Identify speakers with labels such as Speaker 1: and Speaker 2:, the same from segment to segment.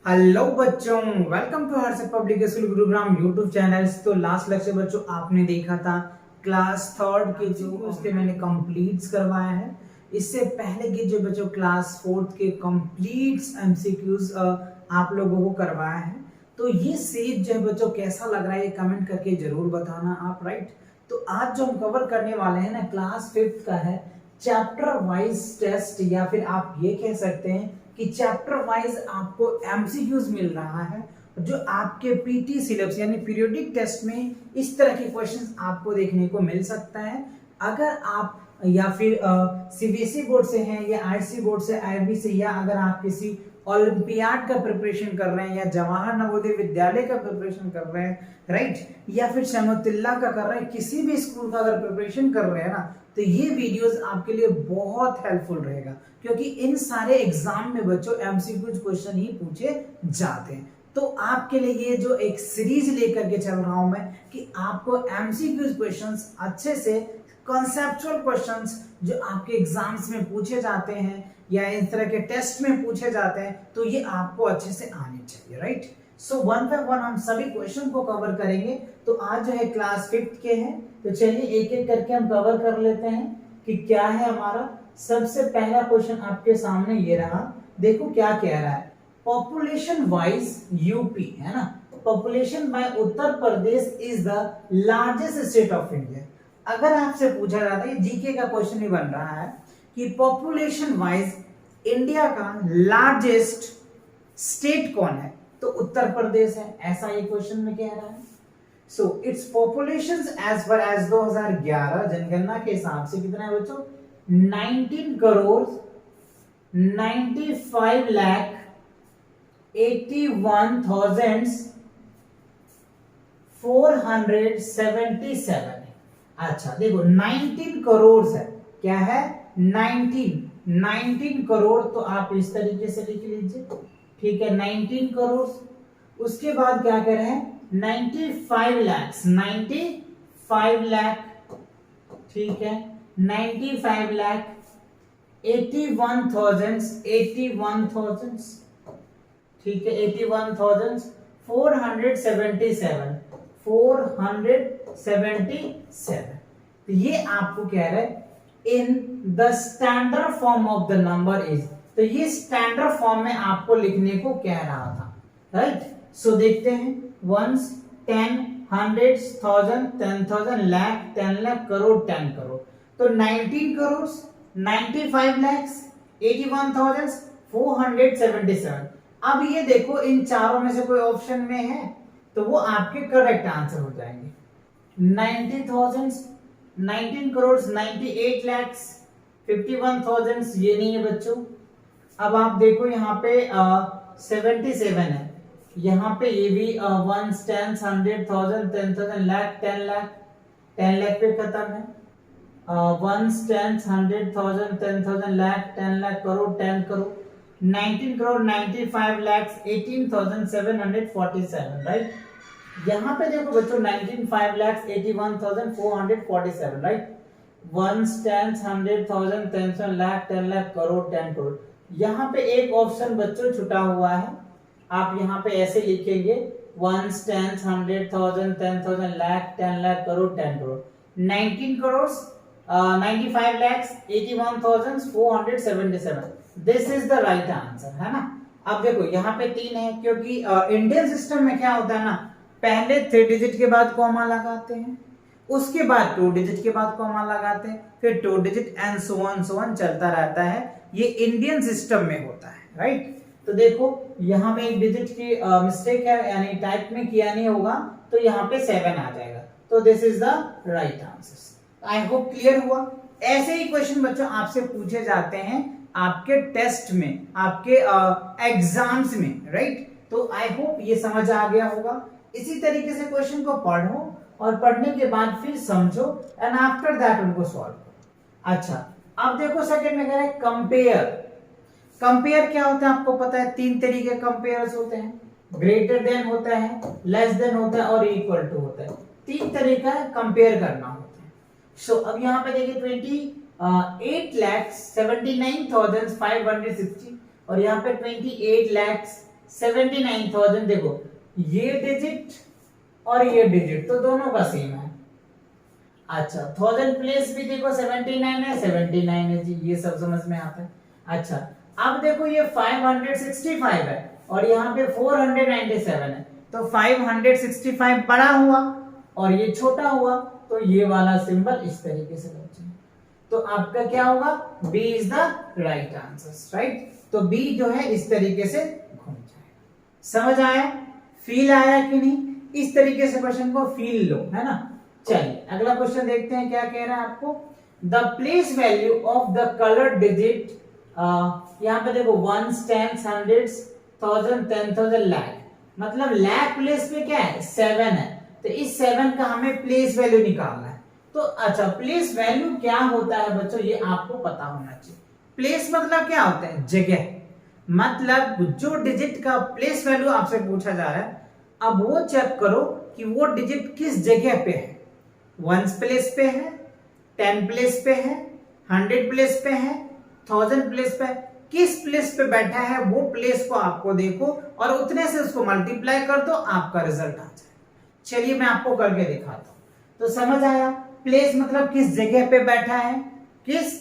Speaker 1: Hello बच्चों, welcome to Harshad public school Gurugram YouTube channel. तो last lecture बच्चों आपने देखा था क्लास थर्ड के जो उसके मैंने कंप्लीट्स करवाया है। इससे पहले के जो बच्चों क्लास फोर्थ के कंप्लीट्स एमसीक्यूज आप लोगों को करवाया है। तो ये सेट जो है बच्चों कैसा लग रहा है ये कमेंट करके जरूर बताना आप, राइट। तो आज जो हम कवर करने वाले हैं ना क्लास फिफ्थ का है चैप्टर वाइज टेस्ट, या फिर आप ये कह सकते हैं कि चैप्टर वाइज आपको एमसीक्यूज मिल रहा है जो आपके पीटी सिलेबस यानी पीरियोडिक टेस्ट में इस तरह के क्वेश्चंस आपको देखने को मिल सकता है। अगर आप या फिर सीबीएसई बोर्ड से हैं या आईसी बोर्ड से, आईबी से, या अगर आप किसी ओलंपियाड का प्रिपरेशन कर रहे हैं या जवाहर नवोदय विद्यालय का प्रिपरेशन कर रहे हैं, राइट, या फिर शमतुल्ला का कर रहे हैं, किसी भी स्कूल का अगर प्रिपरेशन कर रहे हैं ना, तो ये वीडियोस आपके लिए बहुत हेल्पफुल रहेगा, क्योंकि इन सारे एग्जाम में बच्चों एमसीक्यू क्वेश्चन ही पूछे जाते हैं। तो आपके लिए ये जो एक सीरीज लेकर के चल रहा हूं मैं कि आपको एमसीक्यू क्वेश्चंस अच्छे से, कॉन्सेप्चुअल क्वेश्चंस जो आपके एग्जाम्स में पूछे जाते हैं या इस तरह के टेस्ट में पूछे जाते हैं, तो ये आपको अच्छे से आने चाहिए, right. So one by one हम सभी क्वेश्चन को कवर करेंगे। तो आज जो है क्लास फिफ्थ के हैं, तो चलिए एक एक करके हम कवर कर लेते हैं कि क्या है हमारा। सबसे पहला क्वेश्चन आपके सामने ये रहा, देखो क्या कह रहा है। पॉपुलेशन वाइज यूपी है ना, population bye Uttar Pradesh is the largest state of India. अगर आपसे पूछा जाता है, जीके का क्वेश्चन ही बन रहा है कि पॉपुलेशन वाइज इंडिया का लार्जेस्ट स्टेट कौन है, तो उत्तर प्रदेश है, ऐसा ये क्वेश्चन में कह रहा है। So it's population as per as 2011 जनगणना के हिसाब से कितना है बच्चों, 19 करोड़ 95 लाख 81,477 है। अच्छा देखो 19 करोड़ है, क्या है 19 करोड़, तो आप इस तरीके से लिख लीजिए, ठीक है 19 करोड़। उसके बाद क्या कह रहे हैं 95 लाख, 95 लाख, ठीक है 95 लाख 81,000, ठीक है 81,477, तो ये आपको कह रहा है in the standard form of the number is, तो ये स्टैंडर्ड फॉर्म में आपको लिखने को कह रहा था, राइट। सो देखते हैं 1, 10, 100, 1000, 10,000, लाख, 10 लाख, करोड़, 10 करोड़, तो 19 करोड़ 95 लाख 81,477। अब ये देखो इन चारों में से कोई ऑप्शन में है तो वो आपके करेक्ट आंसर हो जाएंगे। 19 करोड़ 98 लाख 51,000 ये नहीं है बच्चों। अब आप देखो यहाँ पे 77 है, यहाँ पे ये भी 1, 10, 100, 1000, 10,000, लाख, 10 लाख, 10 लाख पे खत्म है। 1, 10, 100, 1000, 10,000, लाख, 10 लाख, करोड़, 10 करोड़, 19 करोड़ 95 लाख 18,747, राइट। यहाँ पे देखो बच्चों 95 लाख 81,447, राइट। 1, 10, 100, 1000, 10,000, लाख, 10 लाख, करोड़, 10 करोड़। यहाँ पे एक ऑप्शन बच्चों छुटा हुआ है, आप यहाँ पे ऐसे लिखेंगे 1, 10, 100, 1000, 10,000, lakh, 10 lakh, crore, 10 crore, 19 crore 95 lakhs 81,477, this is the right answer, है ना। अब देखो यहाँ पे 3 है, क्योंकि इंडियन सिस्टम में क्या होता है ना, पहले 3 डिजिट के बाद कॉमा लगाते हैं, उसके बाद 2 डिजिट के बाद कॉमा लगाते हैं, फिर 2 डिजिट एंड सो ऑन चलता रहता है। ये इंडियन सिस्टम में होता है, राइट। तो देखो यहाँ पे एक डिजिट की मिस्टेक है, यानी टाइप में किया नहीं होगा, तो यहाँ पे 7 आ जाएगा, तो this is the right answer. I hope clear हुआ। ऐसे ही क्वेश्चन बच्चों आपसे पूछे जाते हैं आपके टेस्ट में, आपके एग्जाम्स में, राइट। तो आई होप ये समझ आ गया होगा। इसी तरीके से क्वेश्चन को पढ़ो और पढ़ने के बाद फिर समझो एंड आफ्टर दैट उनको सॉल्व करो। अच्छा अब देखो सेकंड में कह रहे हैं कंपेयर। कंपेयर क्या होता है आपको पता है, 3 तरीके कंपेयर्स होते हैं, ग्रेटर देन होता है, लेस देन होता है और इक्वल टू होता है। 3 तरीका है कंपेयर करना होता है। सो अब यहाँ पे देखिए 28,79,560 और यहाँ पे 28 lakhs 79,000। देखो ये डिजिट और ये डिजिट तो दोनों का सेम है। अच्छा 1000 प्लेस भी देखो 79 है, 79 है जी, ये सब समझ में आता है। अच्छा अब देखो ये 565 है और यहाँ पे 497 है, तो 565 बड़ा हुआ और ये छोटा हुआ, तो ये वाला सिंबल इस तरीके से लग जाए। तो आपका क्या होगा, B is the right answer, right. तो बी जो है इस तरीके से घूम जाएगा। समझ आया, फील आया कि नहीं, इस तरीके से क्वेश्चन को फील लो, है ना। चलिए अगला क्वेश्चन देखते हैं क्या कह रहा है आपको। The place value of the coloured digit, यहाँ पे देखो 1s 10s 100s 1000 10,000 लाख, मतलब लाख प्लेस पे क्या है 7 है, तो इस 7 का हमें प्लेस वैल्यू निकालना है। तो अच्छा प्लेस वैल्यू क्या होता है बच्चों, ये आपको पता होना चाहिए। प्लेस मतलब क्या होता है, जगह, मतलब जो डिजिट का प्लेस वैल्यू आपसे पूछा जा रहा है, अब वो चेक करो कि वो डिजिट किस जगह पे है, 1s प्लेस पे है, 10 प्लेस पे है, 100 प्लेस पे है, 1000 प्लेस पे है, किस प्लेस पे बैठा है वो प्लेस को आपको देखो और उतने से उसको मल्टीप्लाई कर दो, आपका रिजल्ट आ जाए। चलिए मैं आपको करके दिखाता हूं। तो समझ आया, प्लेस मतलब किस जगह पे बैठा है, किस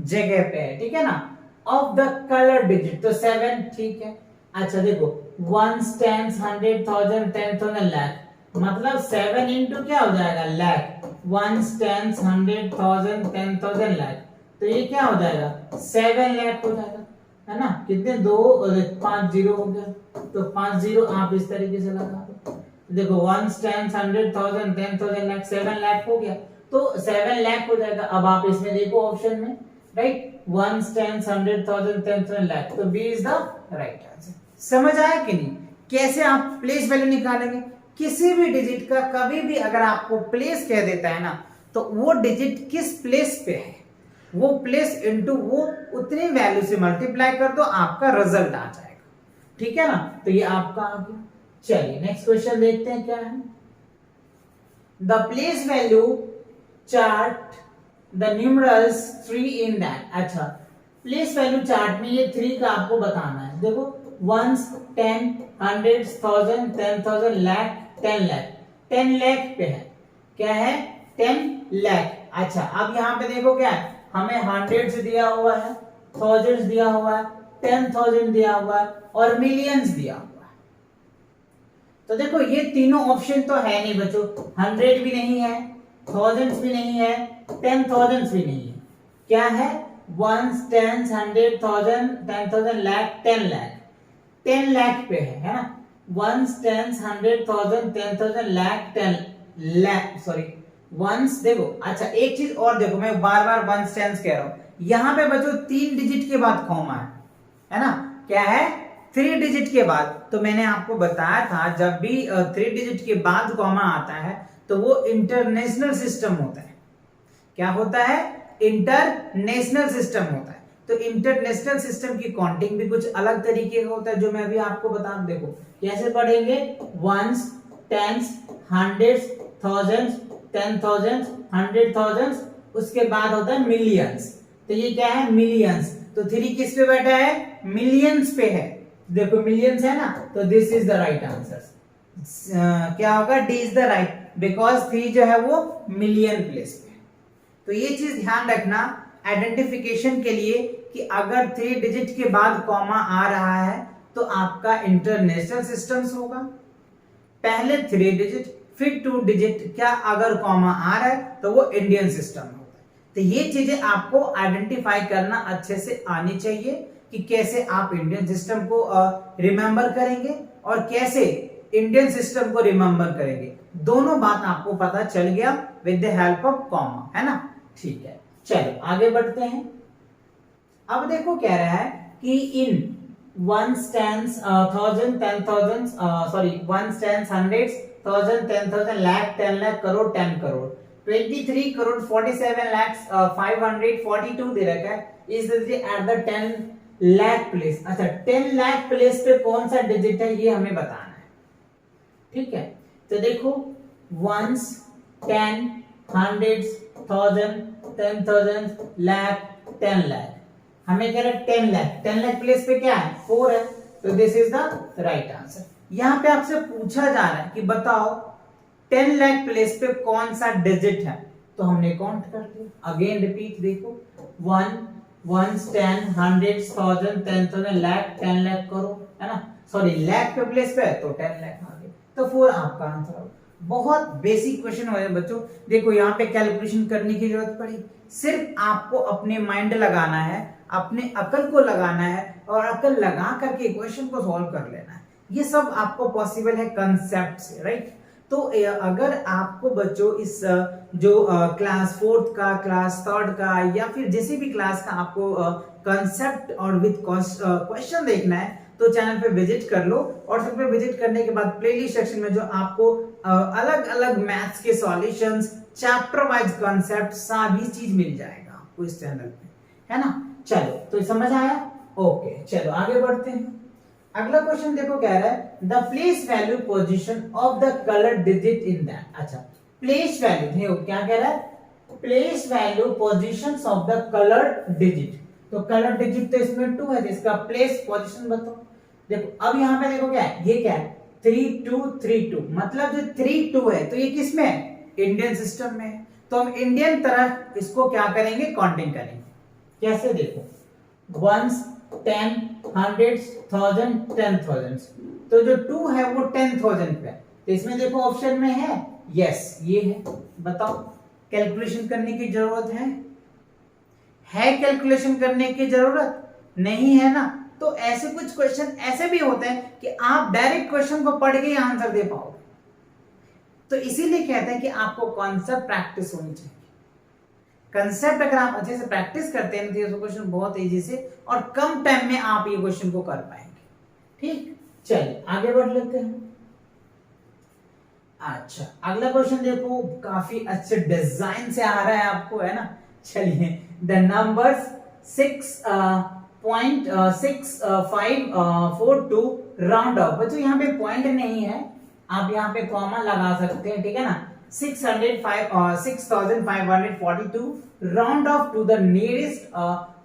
Speaker 1: जगह पे है, ठीक है ना। ऑफ द कलर डिजिट तो 7, ठीक है। अच्छा देखो 1s 10s 100 1000 10,000 लाख, मतलब 7 इंटू क्या हो जाएगा लाख, 1s 10s 100 1000 10,000 लाख, तो ये क्या हो जाएगा 7 लाख हो जाएगा, है ना। कितने 2 और 5 जीरो हो गया, तो 5 जीरो आप इस तरीके से लगा दो। देखो 1s 10s 100 1000 10,000 लाख, 7 लाख हो गया, तो 7 लाख हो जाएगा। अब आप इसमें देखो ऑप्शन में, राइट, 1s 10s 100 1000 10,000 लाख, तो B is the right answer. समझ आया कि नहीं, कैसे आप प्लेस वैल्यू निकालेंगे। किसी भी डिजिट का कभी भी अगर आपको प्लेस कह देता है ना, तो वो डिजिट किस प्लेस पे है, वो प्लेस इनटू वो उतनी वैल्यू से मल्टीप्लाई कर दो, आपका रिजल्ट आ जाएगा, ठीक है ना। तो ये आपका आ गया। चलिए नेक्स्ट क्वेश्चन देखते हैं क्या है। The place value chart the numerals 3 in that. अच्छा प्लेस वैल्यू चार्ट में ये 3 का आपको बताना है। देखो 1s 10 100 1000 10,000 लाख 10 लाख, 10 लाख पे है, क्या है 10 लाख। अच्छा अब यहाँ पे देखो क्या है, हमें 100 दिया हुआ है, 1000 दिया हुआ है, 10,000 दिया हुआ है और मिलियंस दिया हुआ है। तो देखो ये तीनों ऑप्शन तो है नहीं बच्चों, 100 भी नहीं है, 1000 भी नहीं है, 10,000 भी नहीं है, क्या है 1s 10s 100 1000 10,000 लाख 10 लाख, 10 लाख पे है ना। 1s 10s 100 1000 10,000 lakh 10 lakh, sorry once. देखो अच्छा एक चीज और देखो, मैं बार बार 1s 10s कह रहा हूं, यहां पे बच्चों 3 डिजिट के बाद कॉमा है ना, क्या है 3 डिजिट के बाद। तो मैंने आपको बताया था जब भी 3 डिजिट के बाद कॉमा आता है तो वो इंटरनेशनल सिस्टम होता है। क्या होता है, इंटरनेशनल सिस्टम होता है। तो इंटरनेशनल सिस्टम की काउंटिंग भी कुछ अलग तरीके का होता है, जो मैं अभी आपको बता दूं। देखो कैसे पढ़ेंगे, 1s 10s 100s 1000s 10,000 100,000, उसके बाद होता है मिलियंस। तो ये क्या है मिलियंस, तो 3 किस पे बैठा है, मिलियंस पे है। देखो मिलियंस है ना, तो this is the right answer. क्या होगा, D is the right, because 3 जो है वो मिलियन प्लेस पे। तो ये चीज ध्यान रखना आइडेंटिफिकेशन के लिए कि अगर 3 डिजिट के बाद कॉमा आ रहा है तो आपका इंटरनेशनल सिस्टम्स होगा, पहले 3 डिजिट फिर 2 डिजिट क्या अगर कॉमा आ रहा है तो वो इंडियन सिस्टम होता है। तो ये चीजें आपको आइडेंटिफाई करना अच्छे से आनी चाहिए कि कैसे आप इंडियन सिस्टम को रिमेंबर करेंगे और कैसे इंडियन सिस्टम को रिमेंबर करेंगे। दोनों बात आपको पता चल गया with the help of comma, है ना। ठीक है चलो आगे बढ़ते हैं। अब देखो कह रहा है कि इन 1s 10s 1000 10,000 sorry 1s 10s 100s 1000 10,000 lakh 10 lakh crore 10 crore 23 crore 47 lakh 542 दे रखा है, इस एट द 10 लाख प्लेस। अच्छा 10 लाख प्लेस पे कौन सा डिजिट है ये हमें बताना है, ठीक है। तो देखो 1s 10 100s 1000 10,000 लाख 10 लाख, हमें कह रहा है 10 लाख, 10 लाख प्लेस पे क्या है 4 है, तो this is the right answer. यहाँ पे आपसे पूछा जा रहा है कि बताओ 10 लाख प्लेस पे कौन सा डिजिट है, तो हमने काउंट कर दिया। अगेन रिपीट, देखो 1 1 10 100 1000 10,000 लाख 10 लाख करो, है ना, सॉरी लाख पे प्लेस पे है तो 10 लाख आ गए, तो 4 आपका आंसर होगा। बहुत बेसिक क्वेश्चन हो बच्चों। देखो यहाँ पे कैलकुलेशन करने की जरूरत पड़ी, सिर्फ आपको अपने माइंड लगाना है, अपने अकल को लगाना है और अकल लगा करके क्वेश्चन को सॉल्व कर लेना है। ये सब आपको पॉसिबल है कंसेप्ट से, राइट। तो अगर आपको बच्चों इस जो क्लास 4th का, क्लास 3rd का या फिर जैसे भी क्लास का आपको कंसेप्ट और विद क्वेश्चन देखना है तो चैनल पे विजिट कर लो, और सब पे विजिट करने के बाद प्लेलिस्ट सेक्शन में जो आपको अलग अलग मैथ्स के सॉल्यूशंस, चैप्टर वाइज कंसेप्ट सारी चीज मिल जाएगा आपको इस चैनल पे, है ना। चलो तो समझ आया, ओके चलो आगे बढ़ते हैं। अगला क्वेश्चन देखो, कह रहा है the place value position of the coloured digit in that. अच्छा, प्लेस वैल्यू देखो क्या कह रहा है, place value positions of the coloured digit. तो कलर्ड डिजिट तो इसमें 2 है, तो इसका प्लेस पोजीशन बताओ। देखो अब यहाँ पे देखो क्या है, ये क्या है 3 2 3 2, मतलब जो 3 2 है तो ये किस में है, इंडियन सिस्टम में है। तो हम इंडियन तरह इसको क्या करेंगे, काउंटिंग करेंगे। कैसे, देखो 1 10 100 1000 10,000, तो जो 2 है वो 10,000 पे, तो इसमें देखो ऑप्शन में है यस, ये है। बताओ कैलकुलेशन करने की जरूरत है कैलकुलेशन करने की जरूरत नहीं है ना। तो ऐसे कुछ क्वेश्चन ऐसे भी होते हैं कि आप डायरेक्ट क्वेश्चन को पढ़ के ही आंसर दे पाओगे, तो इसीलिए कहते हैं कि आपको कॉन्सेप्ट प्रैक्टिस होनी चाहिए। कंसेप्ट अगर आप अच्छे से प्रैक्टिस करते हैं तो ये क्वेश्चन बहुत इजी से और कम टाइम में आप ये क्वेश्चन को कर पाएंगे। ठीक, चलिए आगे बढ़ लेते हैं। अच्छा, अगला क्वेश्चन देखो, काफी अच्छे डिजाइन से आ रहा है आपको, है ना। चलिए, द नंबर्स 6.6542 राउंड ऑफ। बच्चों यहाँ पे पॉइंट नहीं है, आप यहाँ पे कॉमा लगा सकते हैं, ठीक है ना। 6542 round off to the nearest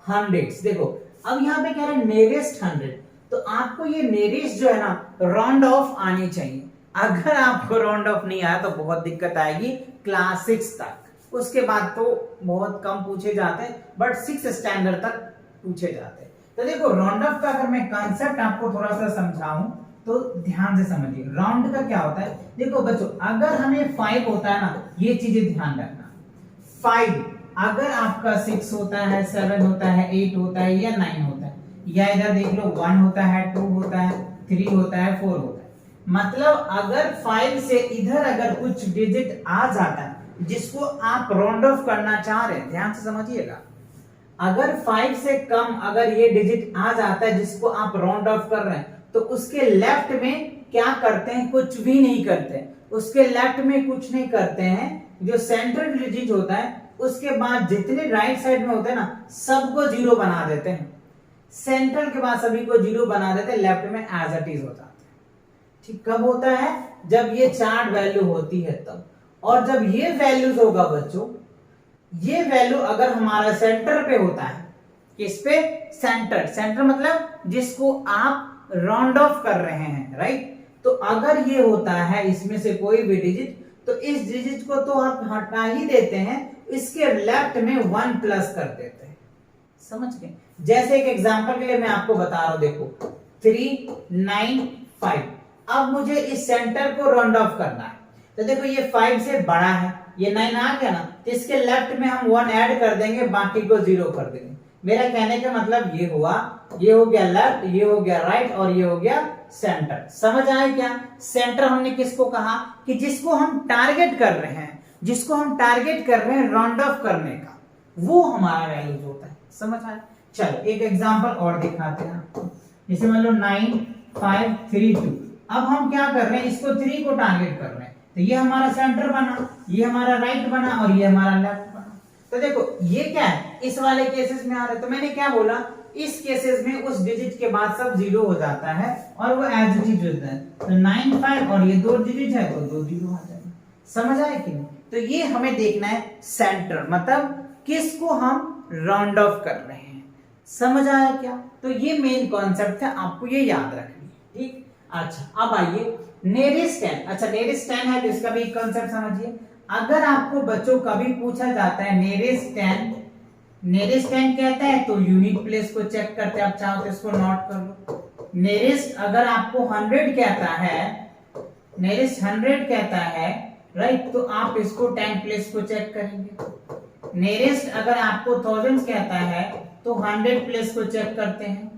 Speaker 1: hundreds. देखो अब यहाँ पे कह रहे हैं नियरेस्ट 100, तो आपको ये नियरेस्ट जो है ना राउंड ऑफ आनी चाहिए। अगर आपको राउंड ऑफ नहीं आया तो बहुत दिक्कत आएगी क्लास 6 तक, उसके बाद तो बहुत कम पूछे जाते हैं, बट 6 स्टैंडर्ड तक पूछे जाते हैं। तो देखो राउंड ऑफ का अगर मैं कॉन्सेप्ट आपको थोड़ा सा समझाऊं तो ध्यान से समझिए। राउंड का क्या होता है, देखो बच्चों अगर हमें 5 होता है ना, ये चीजें ध्यान रखना। 5 अगर आपका 6 होता है, 7 होता है, 8 होता है या 9 होता है, या इधर देख लो 1 होता है, 2 होता है, 3 होता है, 4 होता है, मतलब अगर 5 से इधर अगर कुछ डिजिट आ जाता है जिसको आप राउंड ऑफ करना चाह रहे हैं, ध्यान से समझिएगा। अगर 5 से कम अगर ये डिजिट आ जाता है जिसको आप राउंड ऑफ कर रहे हैं, तो उसके लेफ्ट में क्या करते हैं, कुछ भी नहीं करते। उसके लेफ्ट में कुछ नहीं करते हैं, जो सेंट्रल डिजिट होता है उसके बाद जितने राइट साइड में होते हैं ना सबको 0 बना देते हैं। सेंट्रल के बाद सभी को 0 बना देते हैं, लेफ्ट में एज इट इज हो जाता है। ठीक, कब होता है, जब ये चार्ट वैल्यू होती है तब। और जब ये वैल्यूज होगा बच्चों, ये वैल्यू अगर हमारा सेंटर पे होता है, किस पे, सेंटर। सेंटर मतलब जिसको आप राउंड ऑफ कर रहे हैं, राइट। तो अगर ये होता है इसमें से कोई भी डिजिट, तो इस डिजिट को तो आप हटा ही देते हैं, इसके लेफ्ट में 1 प्लस कर देते हैं। समझ गए। जैसे एक एग्जांपल के लिए मैं आपको बता रहा हूं, देखो 3 9 5। अब मुझे इस सेंटर को राउंड ऑफ करना है, तो देखो ये 5 से बड़ा है, ये 9 आ गया ना, तो इसके लेफ्ट में हम 1 ऐड कर देंगे, बाकी को 0 कर देंगे। मेरा कहने का मतलब ये हुआ, ये हो गया लेफ्ट, ये हो गया राइट और ये हो गया सेंटर। समझ आए क्या। सेंटर हमने किसको कहा, कि जिसको हम टारगेट कर रहे हैं, जिसको हम टारगेट कर रहे हैं राउंड ऑफ करने का, वो हमारा वैल्यूज होता है। समझ आए। चलो एक एग्जांपल और दिखाते हैं आपको। जैसे मान लो 9 5 3 2। अब हम क्या कर रहे हैं, इसको 3 को टारगेट कर रहे हैं, तो ये हमारा सेंटर बना, ये हमारा राइट बना और ये हमारा लेफ्ट बना। तो देखो ये क्या है, इस वाले केसेस में आ रहा है, तो मैंने क्या बोला, इस केसेस में उस डिजिट के बाद सब 0 हो जाता है और वो एज इट इज होता है। तो 9 5 और ये 2 डिजिट है तो 2 0 आ जाएगा। समझ आए कि नहीं। तो ये हमें देखना है सेंटर, मतलब किसको हम राउंड ऑफ कर रहे हैं। समझ आया क्या? तो ये मेन कॉन्सेप्ट है, आपको ये याद रखनी है। ठीक, अच्छा अब आइए नेरेस्ट 10। अच्छा नेरेस्ट 10 है तो इसका भी कॉन्सेप्ट समझिए। अगर आपको बच्चों कभी पूछा जाता है नेरेस्ट 10, नेरेस्ट 10 कहता है तो यूनिट प्लेस को चेक करते हैं, आप चाहो तो इसको नोट कर लो। नेरेस्ट अगर आपको 100 कहता है, नेरेस्ट 100 कहता है, राइट, तो आप इसको 10 प्लेस को चेक करेंगे। नेरेस्ट अगर आपको 1000 कहता है तो 100 प्लेस को चेक करते हैं।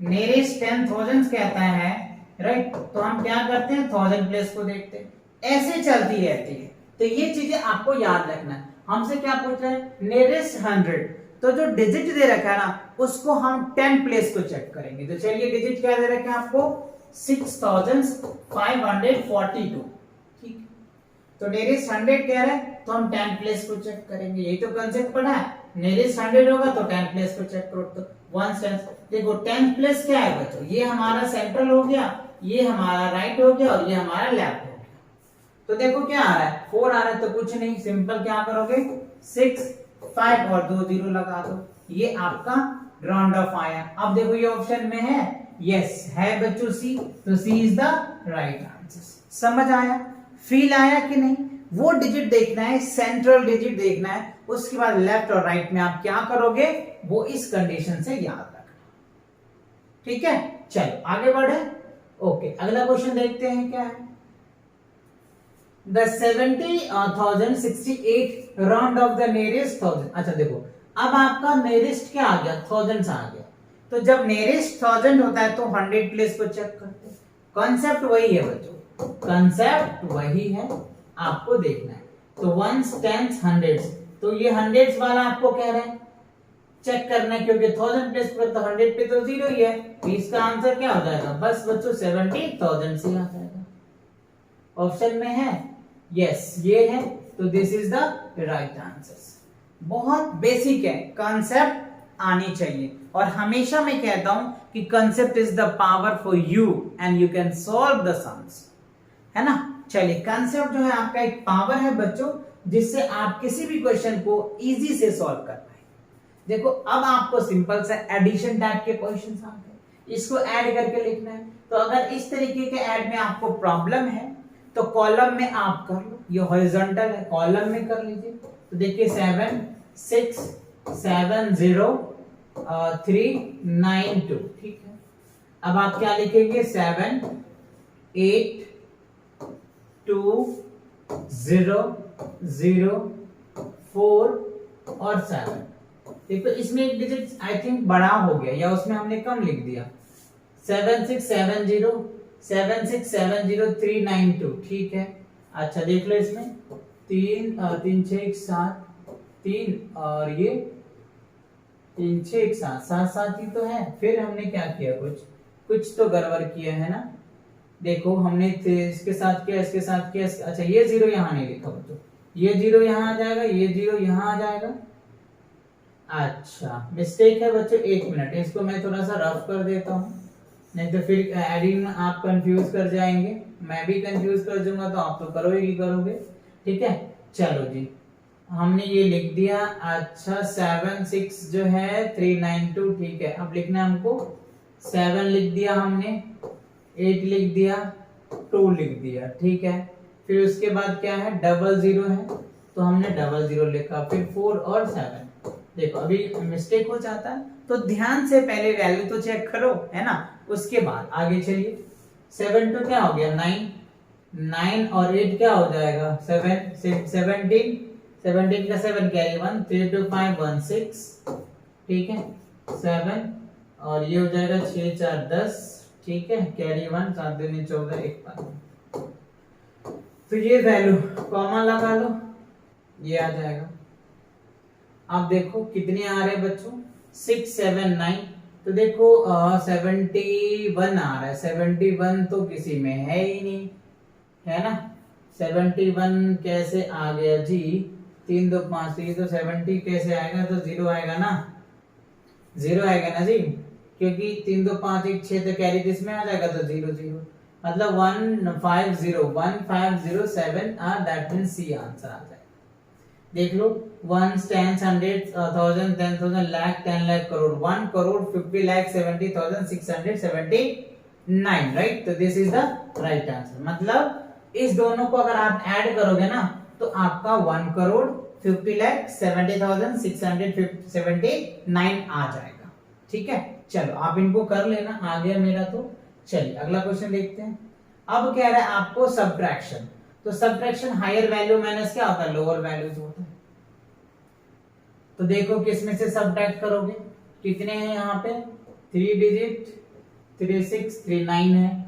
Speaker 1: नेरेस्ट 10,000 कहता है, राइट, तो हम क्या करते हैं 1000 प्लेस को देखते हैं। ऐसे चलती रहती है। तो ये चीजें आपको याद रखना है। हमसे क्या पूछ रहे हैं? नेरेस्ट 100, तो जो डिजिट दे रखा है ना उसको हम 10 प्लेस को चेक करेंगे। तो चलिए डिजिट क्या दे रखा है आपको? 6542। ठीक, तो नेरेस्ट 100 कह रहा है तो हम 10 प्लेस को चेक करेंगे। यही तो कंसेप्ट पढ़ा है। नेरेस्ट 100 होगा तो 10 प्लेस को चेक करो। तो 1 10, देखो 10 प्लेस क्या है बच्चों? ये हमारा सेंट्रल हो गया, ये हमारा राइट हो गया और ये हमारा लेफ्ट हो गया। तो देखो क्या आ रहा है? 4 आ रहा है, तो कुछ नहीं, सिंपल क्या करोगे 6 5 और 2 0 लगा दो। ये आपका राउंड ऑफ आया। अब देखो ये ऑप्शन में है, यस है बच्चों सी, तो सी इज द राइट आंसर। समझ आया? फील आया कि नहीं? वो डिजिट देखना है, सेंट्रल डिजिट देखना है, उसके बाद लेफ्ट और राइट में आप क्या करोगे वो इस कंडीशन से याद रखना। ठीक है, चलो आगे बढ़े। ओके, अगला क्वेश्चन देखते हैं क्या है। The 70,068 round of the nearest 1000। अच्छा देखो अब आपका nearest क्या आ गया? 1000 आ गया। तो जब nearest 1000 होता है तो 100 प्लेस को चेक करते हैं। कॉन्सेप्ट वही है बच्चों, कॉन्सेप्ट वही है, आपको देखना है। तो 1s 10s 100s, तो ये 100s वाला आपको कह रहे हैं चेक करना है, क्योंकि 1000 प्लेस पर तो 100 पे तो 0 ही है। तो इसका आंसर क्या हो जाएगा? बस बच्चों 70,000 से आ जाएगा। ऑप्शन में है यस, ये है, तो this is the right answer. बहुत बेसिक है, कंसेप्ट आनी चाहिए। और हमेशा मैं कहता हूं कि concept is the power for you and you can solve the sums, है ना। चलिए, कंसेप्ट जो है आपका एक पावर है बच्चों, जिससे आप किसी भी क्वेश्चन को इजी से सॉल्व कर पाए। देखो अब आपको सिंपल सा एडिशन टाइप के क्वेश्चन आ गए, इसको ऐड करके लिखना है। तो अगर इस तरीके के ऐड में आपको प्रॉब्लम है तो कॉलम में आप कर लो, ये हॉरिजॉन्टल है, कॉलम में कर लीजिए। तो देखिए 7 6 7 0 3 9 2, ठीक है। अब आप क्या लिखेंगे? 7 8 2 0 0 4 और 7। देखो इसमें एक डिजिट आई थिंक बड़ा हो गया, या उसमें हमने कम लिख दिया। 7 6 7 0 7 6 7 0 3 9 2, ठीक है। अच्छा देख लो इसमें 3 3 6 7 3 और ये 3 6 7 7 7 ही तो है। फिर हमने क्या किया? कुछ तो गड़बड़ किया है ना। देखो हमने इसके साथ किया, इसके साथ किया। अच्छा ये 0 यहाँ नहीं लिखा बच्चों, ये 0 यहाँ आ जाएगा, ये 0 यहाँ आ जाएगा। अच्छा मिस्टेक है बच्चों, 1 मिनट, इसको मैं थोड़ा सा रफ कर देता हूँ, नहीं तो फिर एडिंग आप कंफ्यूज कर जाएंगे, मैं भी कंफ्यूज कर दूंगा, तो आप तो करोगे ही करोगे। ठीक है, चलो जी हमने ये लिख दिया। अच्छा 7 6 जो है 3 9 2, ठीक है। अब लिखना है हमको 7 लिख दिया हमने, 8 लिख दिया, 2 लिख दिया, ठीक है। फिर उसके बाद क्या है? 00 है, तो हमने 00 लिखा, फिर 4 और 7। देखो अभी मिस्टेक हो जाता है, तो ध्यान से पहले वैल्यू तो चेक करो, है ना, उसके बाद आगे चलिए। 7 तो क्या हो गया? 9 9 और 8 क्या हो जाएगा? 7 17 17 का 7 कैरी 1 3 2 5 1 6, ठीक है। 7 और ये हो जाएगा 6 4 10, ठीक है, कैरी 1 7 2 14 1 5। तो ये वैल्यू कॉमन लगा लो, ये आ जाएगा। अब देखो कितने आ रहे हैं बच्चों? 6 7 9, तो देखो 71 आ रहा है। 71 तो किसी में है ही नहीं, है ना। 71 कैसे आ गया जी? 3 2 5, ये तो 70 कैसे आएगा? तो 0 आएगा ना, 0 आएगा ना जी, क्योंकि 3 2 5 1 6 तो कैरी किस में आ जाएगा? तो 0 0, मतलब 1 5 0 1 5 0 7 दैट मींस सी आंसर आ जाएगा। देख लो, 1 10 100 1000 10,000 लाख 10 लाख करोड़, 1 करोड़ 50 लाख 70,679, राइट। तो this is the right answer. मतलब इस दोनों को अगर आप ऐड करोगे ना तो आपका 1 करोड़ 50 लाख 70,679 आ जाएगा। ठीक है, चलो आप इनको कर लेना, आ गया मेरा। तो चलिए अगला क्वेश्चन देखते हैं। अब कह रहा है आपको सब्ट्रैक्शन। तो सब्ट्रैक्शन हायर वैल्यू माइनस क्या होता है, लोअर वैल्यूज होता है। तो देखो किसमें से सब्ट्रैक्ट करोगे, कितने हैं यहाँ पे, 3 डिजिट 36 39 है,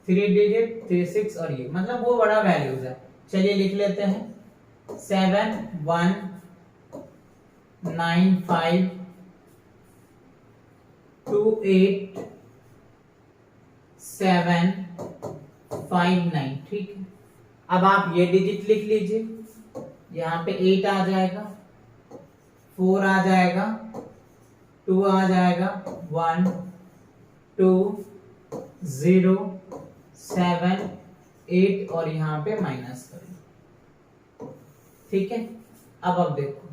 Speaker 1: 3 डिजिट 36 और ये मतलब वो बड़ा वैल्यूज है। चलिए लिख लेते हैं 719528,759, ठीक है। अब आप ये डिजिट लिख लीजिए, यहाँ पे 8 आ जाएगा, 4 आ जाएगा, 2 आ जाएगा, 1 2 0 7 8 और यहाँ पे माइनस करें, ठीक है। अब देखो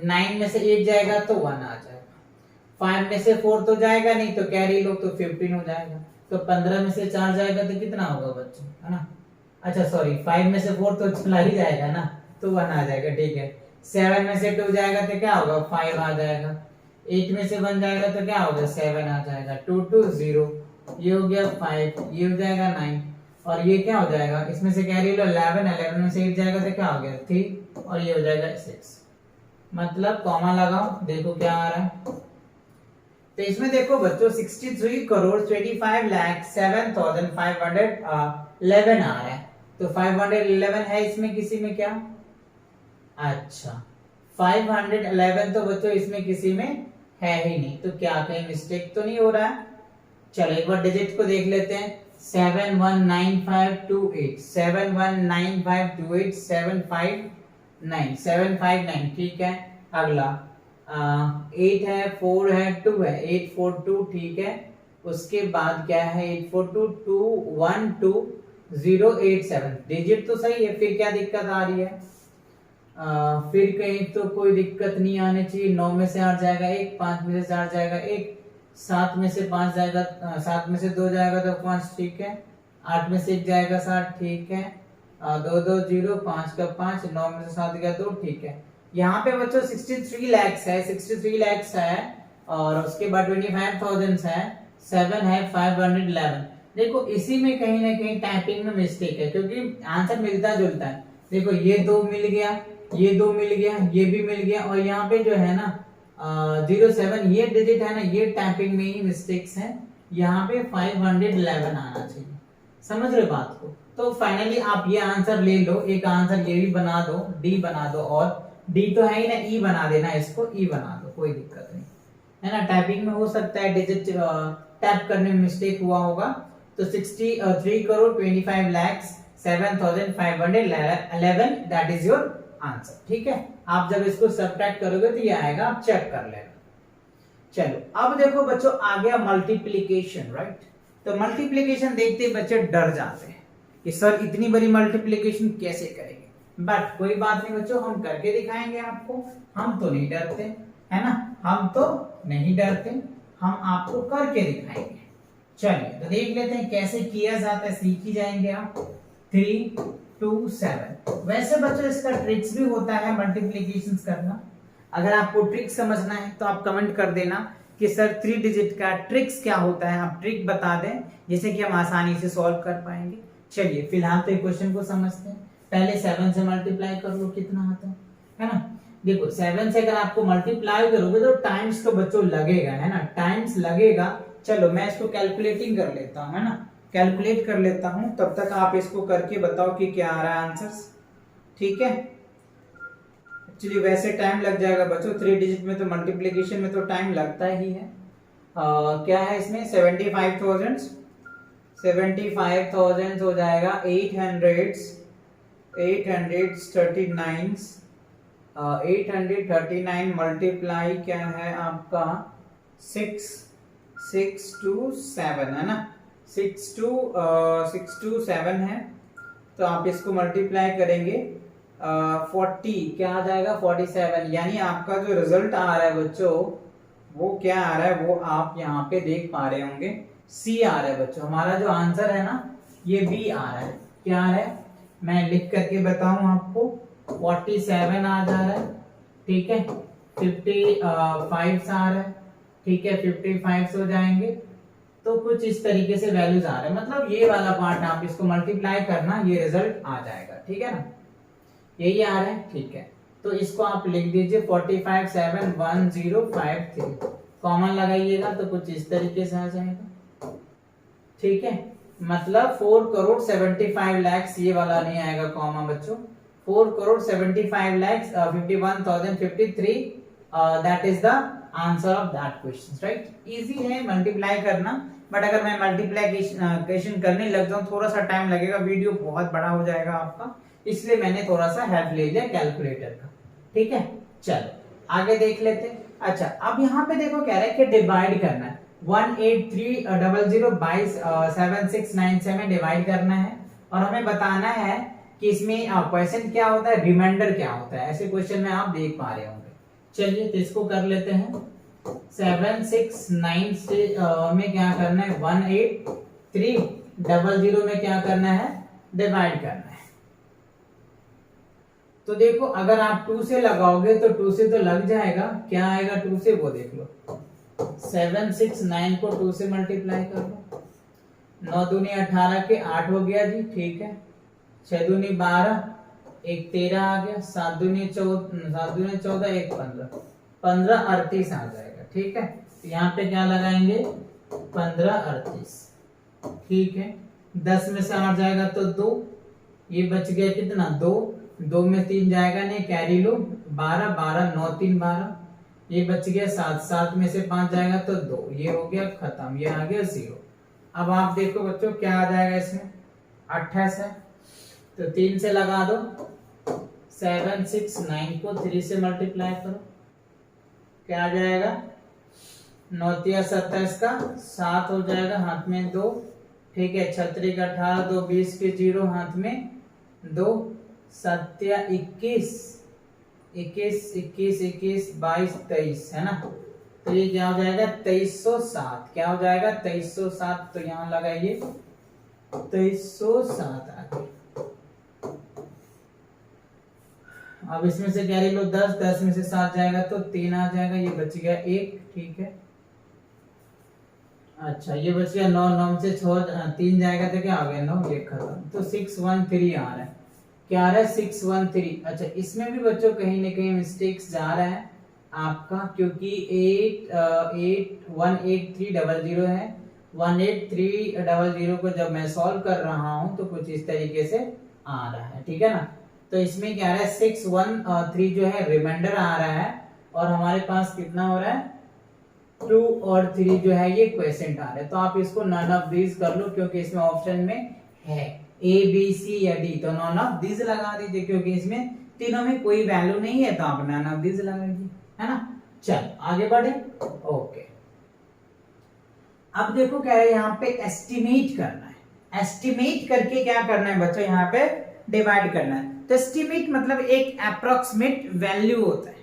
Speaker 1: 9 में से 8 जाएगा तो 1 आ जाएगा, 5 में से 4 तो जाएगा नहीं तो कैरी लो तो 15 हो जाएगा, तो 15 में से 4 जाएगा तो कितना होगा बच्चों, है ना। अच्छा सॉरी, 5 में से 4 तो चला ही जाएगा ना, तो 1 आ जाएगा, ठीक है। 7 में से 2 जाएगा तो क्या होगा, 5 आ जाएगा। 8 में से 1 जाएगा तो क्या होगा, 7 आ जाएगा। 2 2 0, ये हो गया 5, ये हो जाएगा 9 और ये क्या हो जाएगा, इसमें से कैरी लो 11, 11 में से 8 जाएगा तो क्या हो गया 3 और ये हो जाएगा 6। मतलब कॉमा लगाओ, देखो क्या आ रहा है। तो इसमें देखो बच्चों 63 करोड़ 25 लाख 7,511 आ रहा है। तो 511 है इसमें किसी में क्या, अच्छा 511 तो बच्चों इसमें किसी में है ही नहीं, तो क्या कहीं मिस्टेक तो नहीं हो रहा है। चलो एक बार डिजिट को देख लेते हैं, 719528 719528 759 ठीक है। अगला 8 है, 4 है, 2 है, 842 ठीक है। उसके बाद क्या है 842212087, डिजिट तो सही है, फिर क्या दिक्कत आ रही है, फिर कहीं तो कोई दिक्कत नहीं आनी चाहिए। 9 में से 8 जाएगा 1, 5 में से 4 जाएगा 1, 7 में से 5 जाएगा, 7 में से 2 जाएगा तो 5 ठीक है, 8 में से 1 जाएगा 7 ठीक है, 2 2 0 5 का 5, 9 में से 7 गया 2 ठीक है। यहाँ पे बच्चों 63 lakhs है, 63 lakhs है और उसके बाद 25,000 है, 7 है 511। देखो इसी में कहीं ना कहीं टाइपिंग में मिस्टेक है, क्योंकि आंसर मिलता जुलता है। देखो ये 2 मिल गया, ये 2 मिल गया, ये भी मिल गया और यहाँ पे जो है ना 07 ये डिजिट है ना, ये टाइपिंग में ही मिस्टेक्स हैं। यहाँ पे 511 आना चाहिए, समझ रहे बात को। तो फाइनली आप ये आंसर ले लो, एक आंसर ये भी बना दो, डी बना दो, और डी तो है ही ना, ई बना देना, इसको ई बना दो, कोई दिक्कत नहीं है ना। टाइपिंग में हो सकता है डिजिट टैप करने में मिस्टेक हुआ होगा। तो 63 crore 25 lakh 7,511 that is your answer, ठीक है। आप जब इसको सब्ट्रैक्ट करोगे तो ये आएगा, आप चेक कर लेना। चलो अब देखो बच्चों आ गया मल्टीप्लिकेशन, राइट। तो मल्टीप्लिकेशन देखते ही बच्चे डर जाते हैं कि सर इतनी बड़ी मल्टीप्लिकेशन कैसे करेंगे, बट कोई बात नहीं बच्चों, हम करके दिखाएंगे आपको। हम तो नहीं डरते, है ना, हम तो नहीं डरते, हम आपको करके दिखाएंगे। चलिए तो देख लेते हैं कैसे किया जाता है, सीख ही जाएंगे आप। 3 2 7, वैसे बच्चों इसका ट्रिक्स भी होता है मल्टीप्लिकेशंस करना। अगर आपको ट्रिक समझना है तो आप कमेंट कर देना कि सर 3 डिजिट का ट्रिक्स क्या होता है, आप ट्रिक बता दें जिससे कि हम आसानी से सॉल्व कर पाएंगे। चलिए फिलहाल तो क्वेश्चन को समझते हैं। पहले 7 से मल्टीप्लाई कर लो, कितना आता है ना। देखो 7 से अगर आपको मल्टीप्लाई करोगे तो टाइम्स तो बच्चों लगेगा, है ना, टाइम्स लगेगा। चलो मैं इसको कैलकुलेटिंग कर लेता हूँ, है ना, कैलकुलेट कर लेता हूँ, तब तक आप इसको करके बताओ कि क्या आ रहा है आंसर्स, ठीक है। एक्चुअली वैसे टाइम लग जाएगा बच्चों, 3 डिजिट में तो मल्टीप्लिकेशन में तो टाइम लगता ही है। क्या है इसमें 75,000 हो जाएगा 839 मल्टीप्लाई क्या है आपका 6 to 7, है ना, 6 to 7 है। तो आप इसको मल्टीप्लाई करेंगे 40 क्या आ जाएगा 47, यानी आपका जो रिजल्ट आ रहा है बच्चों वो क्या आ रहा है वो आप यहाँ पे देख पा रहे होंगे, सी आ रहा है बच्चों। हमारा जो आंसर है ना ये बी आ रहा है। क्या आ रहा है मैं लिख करके बताऊं आपको, 47 आ जा रहा है, ठीक है, 55 आ रहा है, ठीक है, 55 हो जाएंगे। तो कुछ इस तरीके से वैल्यूज आ रहे हैं, मतलब ये वाला पार्ट आप इसको मल्टीप्लाई करना, ये रिजल्ट आ जाएगा, ठीक है ना, यही आ रहा है, ठीक है। तो इसको आप लिख दीजिए 45 7 1 0 5 3, कॉमन लगाइएगा तो कुछ इस तरीके से आ जाएगा, ठीक है। मतलब 4 करोड़ 75 लाख, ये वाला नहीं आएगा कॉमा बच्चों, 4 crore 75 lakh 51,053, that is the answer of that question, right. Easy है मल्टीप्लाई करना, बट अगर मैं मल्टीप्लिकेशन करने लग जाऊं थोड़ा सा टाइम लगेगा, वीडियो बहुत बड़ा हो जाएगा आपका, इसलिए मैंने थोड़ा सा हेल्प ले लिया कैलकुलेटर का, ठीक है। चलो आगे देख लेते हैं। अच्छा अब यहाँ पे देखो कह रहा है कि डिवाइड करना है, 18300 बाई 7697 डिवाइड करना है, और हमें बताना है कि इसमें क्वेश्चन क्या होता है, रिमाइंडर क्या होता है, ऐसे क्वेश्चन में आप देख पा रहे होंगे। चलिए तो इसको कर लेते हैं, 769 से में क्या करना है, 18300 में क्या करना है, डिवाइड करना है। तो देखो अगर आप 2 से लगाओगे तो 2 से तो लग जाएगा, क्या आएगा 2 से वो देख लो, 769 को 2 से मल्टीप्लाई कर लो, 9 दूनी 18 के 8 हो गया जी, ठीक है, 6 दूनी 12, 1 13 आ गया, 7 दूनी 14 1 15, 15 38 आ जाएगा, ठीक है। तो यहाँ पे क्या लगाएंगे 15 38, ठीक है। 10 में से 8 जाएगा तो 2, ये बच गया कितना 2, 2 में 3 जाएगा नहीं, कैरी लो, 12 12 9 3 12, ये बच गया 7, 7 में से 5 जाएगा तो 2, ये हो गया खत्म, ये आ गया 0। अब आप देखो बच्चों क्या आ जाएगा इसमें, 28 है तो 3 से लगा दो, 769 को 3 से मल्टीप्लाई करो, क्या आ जाएगा 9 3 27 का 7 हो जाएगा, हाथ में 2, ठीक है, 36 का 18 2 20 के 0, हाथ में 2, 7 21 21 21 21 22 23 है ना, तो ये क्या हो जाएगा 2307, क्या हो जाएगा 2307, तो यहाँ लगाइए 2307 आ गया। अब इसमें से कैरी लो 10, 10 में से 7 जाएगा तो 3 आ जाएगा, ये बच गया 1, ठीक है। अच्छा ये बच गया 9, 9 में से 3 जाएगा तो क्या आ गया 9, ये खत्म, तो 613 आ रहा है, क्या आ रहा है 613। अच्छा इसमें भी बच्चों कहीं ना कहीं मिस्टेक्स जा रहा है आपका, क्योंकि 18300 है, 18300 को जब मैं सॉल्व कर रहा हूं तो कुछ इस तरीके से आ रहा है, ठीक है ना। तो इसमें क्या आ रहा है 613 जो है रिमाइंडर आ रहा है, और हमारे पास कितना हो रहा है 2 और 3 जो है ये क्वेश्चन आ रहा है। तो आप इसको नन ऑफ दीज कर लो, क्योंकि इसमें ऑप्शन में है ए बी सी या डी, तो नन ऑफ दीज लगा दीजिए, क्योंकि इसमें तीनों में कोई वैल्यू नहीं है, तो आप नन ऑफ दीज लगाइए, है ना। चल आगे बढ़े, ओके। अब देखो क्या है यहाँ पे एस्टिमेट करना है, एस्टिमेट करके क्या करना है बच्चों, यहाँ पे डिवाइड करना है। तो एस्टिमेट मतलब एक अप्रोक्सीमेट वैल्यू होता है,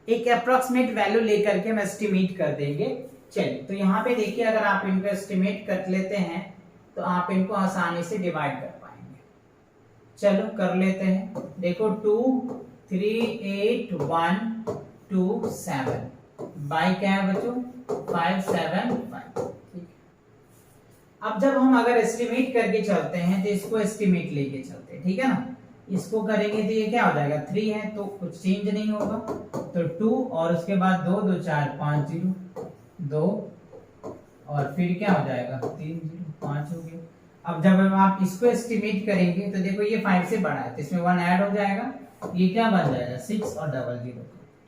Speaker 1: एक अप्रोक्सीमेट वैल्यू लेकर के हम एस्टिमेट कर देंगे। चलिए तो यहाँ पे देखिए अगर आप इनको एस्टिमेट कर लेते हैं तो आप इनको आसानी से डिवाइड कर पाएंगे। चलो कर लेते हैं, देखो 2 3 8 1 2 7 बाई क्या है बच्चों 5 7 5, ठीक है। अब जब हम अगर एस्टिमेट करके चलते हैं तो इसको एस्टिमेट लेके चलते हैं, ठीक है ना। इसको करेंगे तो ये क्या हो जाएगा 3 है तो कुछ चेंज नहीं होगा, तो 2 और उसके बाद 2 2 4 5 0 2 और फिर क्या हो जाएगा 3 0 5 हो गया। अब जब आप इसको एस्टिमेट करेंगे तो देखो ये 5 से बड़ा है तो इसमें 1 ऐड हो जाएगा, ये क्या बन जाएगा 6 और 00,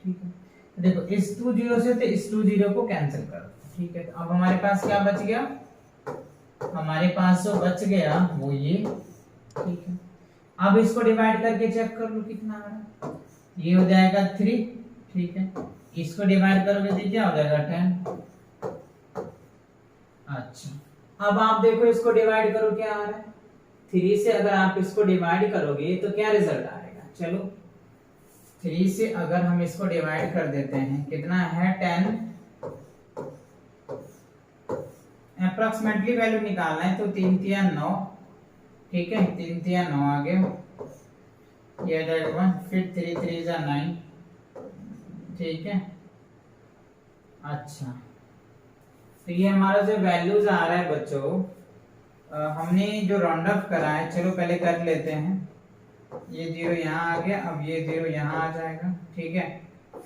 Speaker 1: ठीक है। तो देखो इस 2 0 से तो इस 2 0 को कैंसिल कर दो, ठीक है। तो अब हमारे पास क्या बच गया, हमारे पास जो बच गया वो ये, ठीक है। अब इसको डिवाइड करके चेक कर लो कितना आ रहा है, ये हो जाएगा 3, ठीक है। इसको डिवाइड करोगे तो क्या हो जाएगा 10। अच्छा अब आप देखो इसको डिवाइड करो क्या आ रहा है, 3 से अगर आप इसको डिवाइड करोगे तो क्या रिजल्ट आएगा, चलो 3 से अगर हम इसको डिवाइड कर देते हैं, कितना है 10, अप्रोक्सीमेटली वैल्यू निकालना है तो 3 तिया 9, ठीक है, 3 तिया 9 आ गया, ये आ जाएगा 1, फिर 3 3 जा 9, ठीक है। अच्छा, तो ये हमारा जो वैल्यूज आ रहा है बच्चों, हमने जो राउंड अप करा है, चलो पहले कर लेते हैं। ये 0 यहाँ आ गया, अब ये 0 यहाँ आ जाएगा, ठीक है,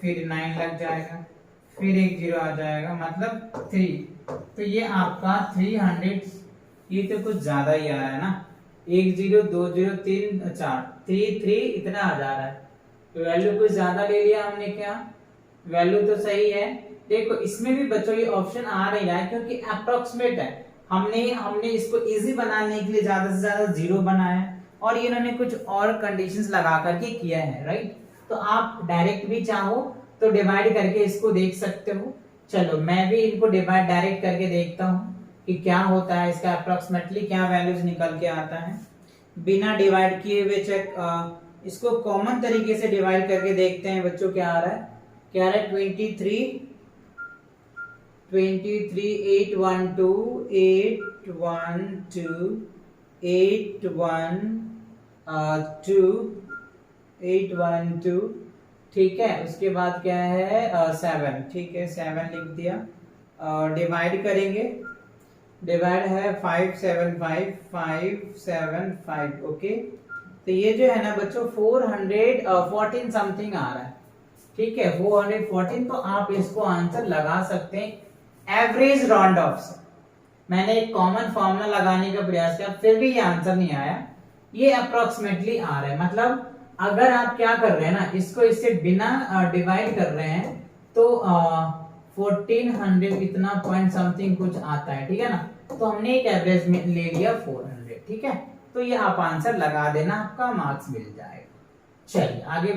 Speaker 1: फिर 9 लग जाएगा, फिर एक 0 आ जाएगा, मतलब 3। तो ये आपका 300, ये तो कुछ ज्यादा ही आ रहा है ना, 1 0 2 0 3 4 3 3 इतना आ जा रहा है, तो वैल्यू कुछ ज्यादा ले लिया हमने क्या, वैल्यू तो सही है। देखो इसमें भी बच्चों ये ऑप्शन आ रही है क्योंकि अप्रोक्सीमेट है, हमने इसको इजी बनाने के लिए ज्यादा से ज्यादा 0 बनाया है, और इन्होंने कुछ और कंडीशंस लगा करके किया है, राइट। तो आप डायरेक्ट भी चाहो तो डिवाइड करके इसको देख सकते हो। चलो मैं भी इनको डिवाइड डायरेक्ट करके देखता हूँ कि क्या होता है, इसका अप्रोक्सीमेटली क्या वैल्यूज निकल के आता है, बिना डिवाइड किए हुए चेक, इसको कॉमन तरीके से डिवाइड करके देखते हैं बच्चों, क्या आ रहा है, क्या आ रहा है 23 8 1 2 8 1 2 8 1 2 8 1 2, ठीक है। उसके बाद क्या है 7, ठीक है, 7 लिख दिया। डिवाइड करेंगे, डिवाइड है 5 7 5 5 7 5, ओके। तो ये जो है ना बच्चों 414 समथिंग आ रहा है, ठीक है, 414। तो आप इसको आंसर लगा सकते हैं एवरेज राउंड ऑफ से। मैंने एक कॉमन फॉर्मूला लगाने का प्रयास किया, फिर भी ये आंसर नहीं आया, ये अप्रोक्सीमेटली आ रहा है। मतलब अगर आप क्या कर रहे हैं ना, इसको इससे बिना डिवाइड कर रहे हैं तो 1400 इतना पॉइंट समथिंग कुछ आता है, ठीक है ना। तो हमने एक एवरेज में ले लिया 400, ठीक है। तो ये आप आंसर लगा देना, आपका मार्क्स मिल जाएगा। चलिए आगे